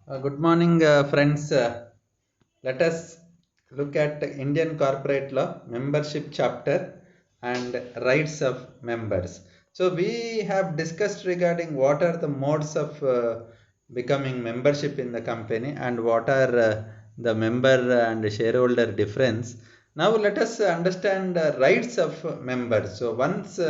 Good morning, friends. Let us look at Indian corporate law membership chapter and rights of members. So we have discussed regarding what are the modes of becoming membership in the company and what are the member and shareholder difference. Now let us understand rights of members. So once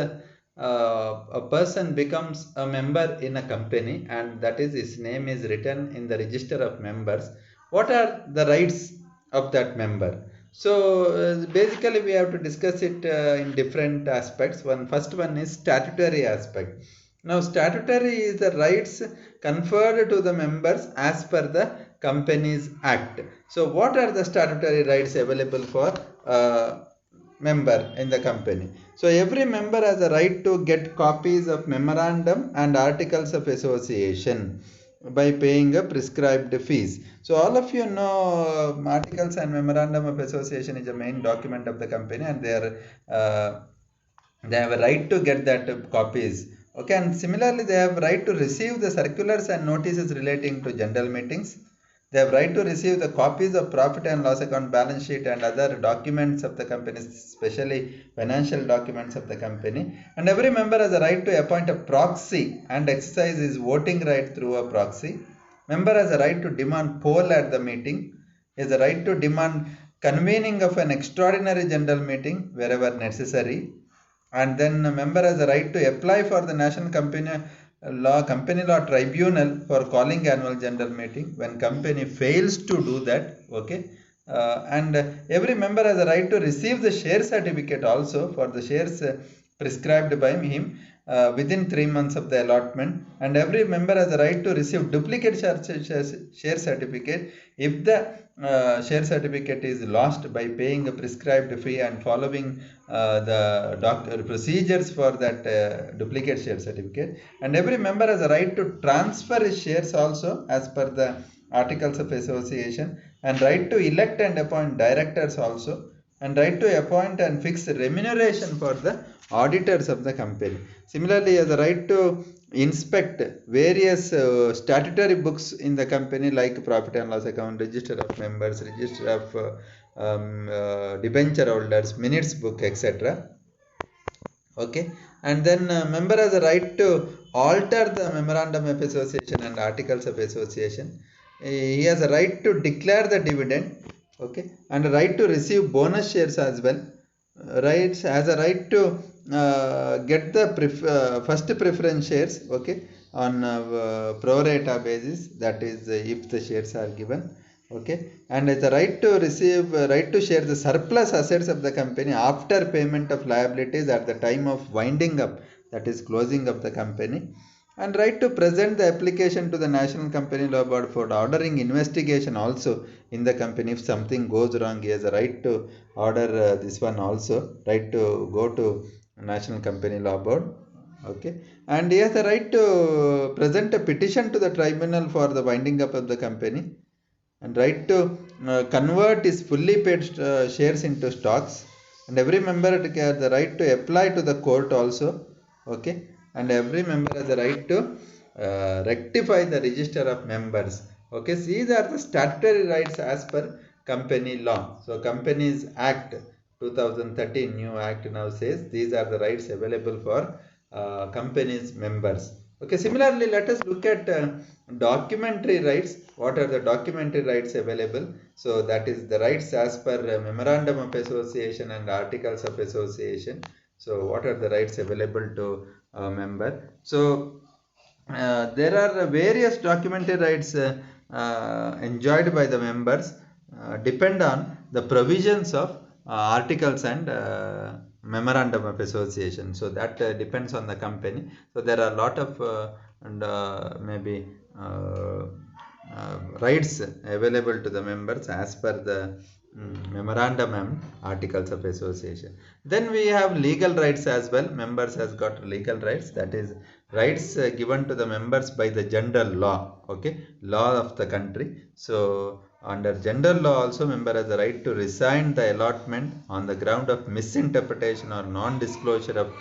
a person becomes a member in a company and that is his name is written in the register of members, what are the rights of that member? So basically we have to discuss it in different aspects. First one is statutory aspect. Now statutory is the rights conferred to the members as per the companies act. So what are the statutory rights available for member in the company? So every member has a right to get copies of memorandum and articles of association by paying a prescribed fees. So all of you know articles and memorandum of association is the main document of the company, and they have a right to get that copies. Okay, and similarly they have right to receive the circulars and notices relating to general meetings. They have right to receive the copies of profit and loss account, balance sheet and other documents of the company, especially financial documents of the company. And every member has a right to appoint a proxy and exercise his voting right through a proxy. Member has a right to demand poll at the meeting. He has a right to demand convening of an extraordinary general meeting wherever necessary. And then a member has a right to apply for the National Company Law Tribunal for calling annual general meeting when company fails to do that. Okay, and every member has a right to receive the share certificate also for the shares prescribed by him within 3 months of the allotment, and every member has a right to receive duplicate share certificate if the share certificate is lost by paying a prescribed fee and following the procedures for that duplicate share certificate. And every member has a right to transfer his shares also as per the articles of association, and right to elect and appoint directors also, and right to appoint and fix remuneration for the auditors of the company. Similarly, he has a right to inspect various statutory books in the company like profit and loss account, register of members, register of debenture holders, minutes book, etc. Okay, and then member has a right to alter the memorandum of association and articles of association. He has a right to declare the dividend. Okay, and a right to receive bonus shares as well. Rights has a right to get the first preference shares. Okay, on pro rata basis, that is if the shares are given. Okay, and it's a right to receive right to share the surplus assets of the company after payment of liabilities at the time of winding up, that is closing of the company. And right to present the application to the National Company Law Board for ordering investigation also in the company. If something goes wrong, he has a right to order this one also, right to go to National Company Law Board. Okay, and he has a right to present a petition to the tribunal for the winding up of the company, and right to convert his fully paid shares into stocks. And every member has the right to apply to the court also. Okay, and every member has the right to rectify the register of members. Okay, so these are the statutory rights as per company law. So companies act 2013 new act now says these are the rights available for companies members. Okay, similarly let us look at documentary rights. What are the documentary rights available? So that is the rights as per memorandum of association and articles of association. So what are the rights available to a member? So there are various documentary rights enjoyed by the members depend on the provisions of articles and memorandum of association. So that depends on the company. So there are a lot of maybe rights available to the members as per the memorandum and articles of association. Then we have legal rights as well. Members has got legal rights, that is rights given to the members by the general law. Okay, law of the country. So under general law also member has the right to resign the allotment on the ground of misinterpretation or non-disclosure of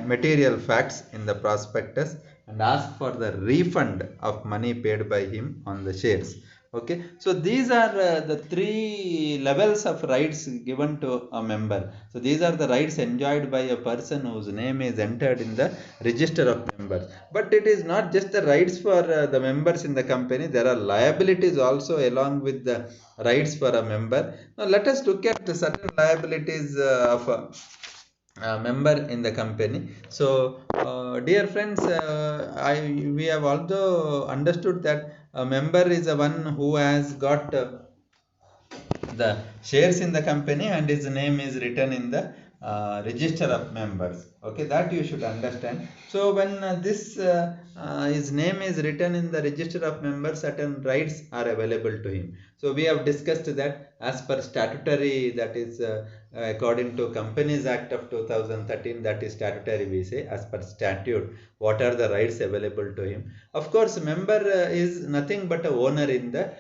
material facts in the prospectus, and ask for the refund of money paid by him on the shares. Okay, so these are the three levels of rights given to a member. So these are the rights enjoyed by a person whose name is entered in the register of members. But it is not just the rights for the members in the company, there are liabilities also along with the rights for a member. Now let us look at the certain liabilities of a member in the company. So dear friends, we have also understood that a member is the one who has got the shares in the company and his name is written in the register of members. Okay, that you should understand. So when his name is written in the register of members, certain rights are available to him. So we have discussed that as per statutory, that is according to Companies Act of 2013, that is statutory, we say as per statute what are the rights available to him. Of course, member is nothing but a owner in the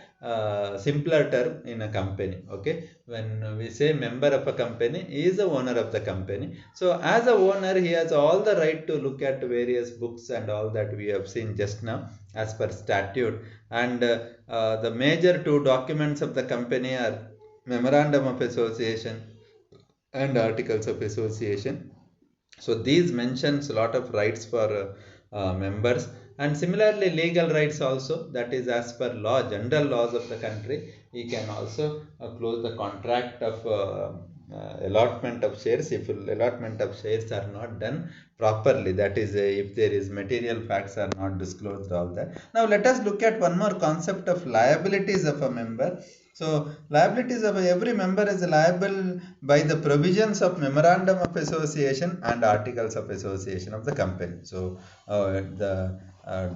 simpler term in a company. Okay, when we say member of a company, he is the owner of the company. So as a owner, he has all the right to look at various books and all that we have seen just now as per statute. And the major two documents of the company are memorandum of association and articles of association. So these mentions a lot of rights for members, and similarly legal rights also, that is as per law, general laws of the country. He can also close the contract of allotment of shares if allotment of shares are not done properly, that is if there is material facts are not disclosed, all that. Now let us look at one more concept of liabilities of a member. So liabilities of every member is liable by the provisions of memorandum of association and articles of association of the company. So the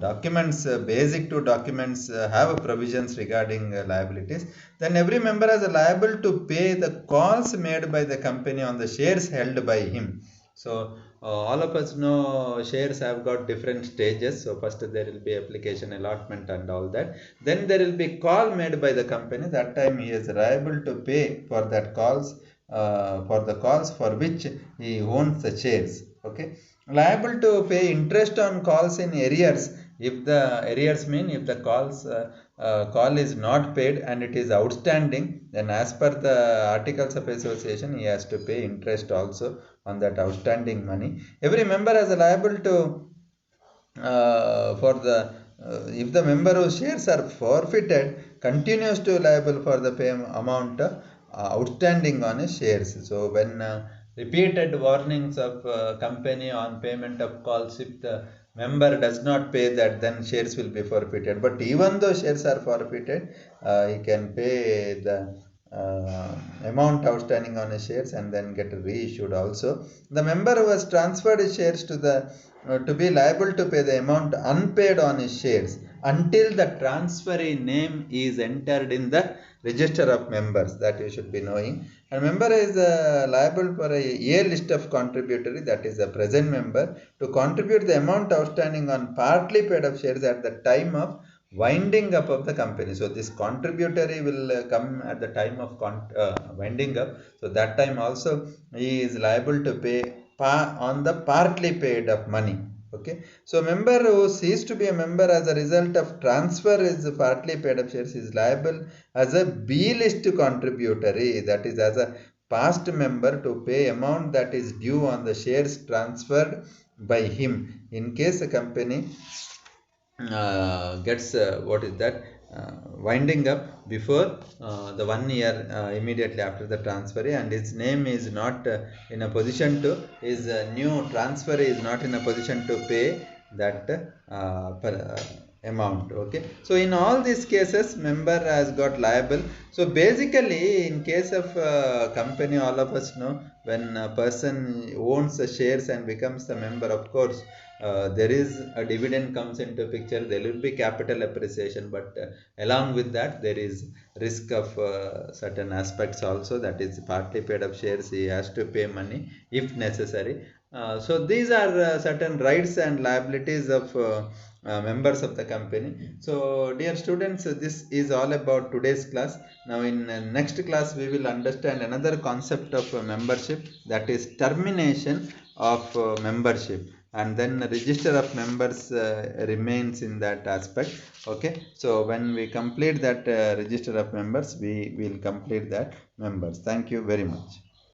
documents, basic two documents have provisions regarding liabilities. Then every member is liable to pay the calls made by the company on the shares held by him. So all of us know shares have got different stages. So first there will be application, allotment and all that. Then there will be call made by the company. That time he is liable to pay for that calls, for the calls for which he owns the shares. Okay, liable to pay interest on calls in arrears. If the arrears mean if the call is not paid and it is outstanding, then as per the articles of association he has to pay interest also on that outstanding money. Every member is liable to for the if the member whose shares are forfeited continues to liable for the pay amount outstanding on his shares. So when repeated warnings of company on payment of calls, if the member does not pay that, then shares will be forfeited. But even though shares are forfeited, he can pay the amount outstanding on his shares and then get reissued also. The member who has transferred his shares to be liable to pay the amount unpaid on his shares until the transferee name is entered in the register of members, that you should be knowing. And member is liable for a list of contributory, that is a present member, to contribute the amount outstanding on partly paid up shares at the time of winding up of the company. So this contributory will come at the time of winding up. So that time also he is liable to pay on the partly paid up money. Okay, so member who ceased to be a member as a result of transfer is partly paid up shares is liable as a B list contributory, that is as a past member, to pay amount that is due on the shares transferred by him in case a company gets what is that winding up before the 1 year immediately after the transfer, and his name is not in a position to, his new transfer is not in a position to pay that amount. Okay, so in all these cases member has got liable. So basically in case of company, all of us know when a person owns the shares and becomes the member, of course there is a dividend comes into picture, there will be capital appreciation, but along with that there is risk of certain aspects also, that is partly paid up shares he has to pay money if necessary. So these are certain rights and liabilities of members of the company. So dear students, this is all about today's class. Now in next class we will understand another concept of membership, that is termination of membership. and then the register of members remains in that aspect. Okay, so when we complete that register of members, we will complete that members. Thank you very much.